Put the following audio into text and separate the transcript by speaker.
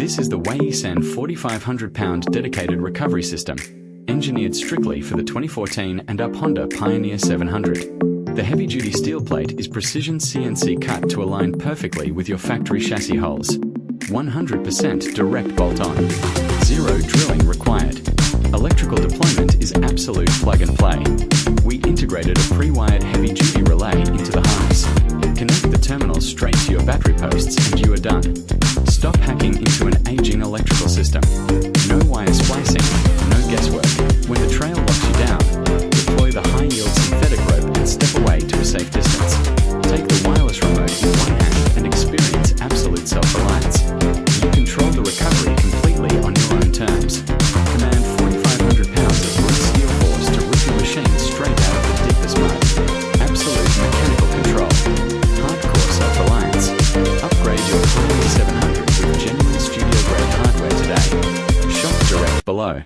Speaker 1: This is the Weisen 4,500-pound dedicated recovery system, engineered strictly for the 2014 and up Honda Pioneer 700. The heavy-duty steel plate is precision CNC cut to align perfectly with your factory chassis holes. 100% direct bolt-on. Zero drilling required. Electrical deployment is absolute plug-and-play. We integrated a pre-wired heavy-duty relay into the harness. Connect the terminals straight to your battery posts and you are done. Stop hacking into an aging electrical system. No wire splicing, no guesswork. When the trail locks you down, deploy the high-yield synthetic rope and step away to a safe distance. Take the wireless remote in one hand and experience absolute self-reliance. You control the recovery completely on your own terms. Command 4,500 pounds of brute steel force to rip your machine straight out of the deepest mud. Absolute mechanical control. Hardcore self-reliance. Upgrade your Pioneer 700 with genuine studio-grade hardware today. Shop direct below.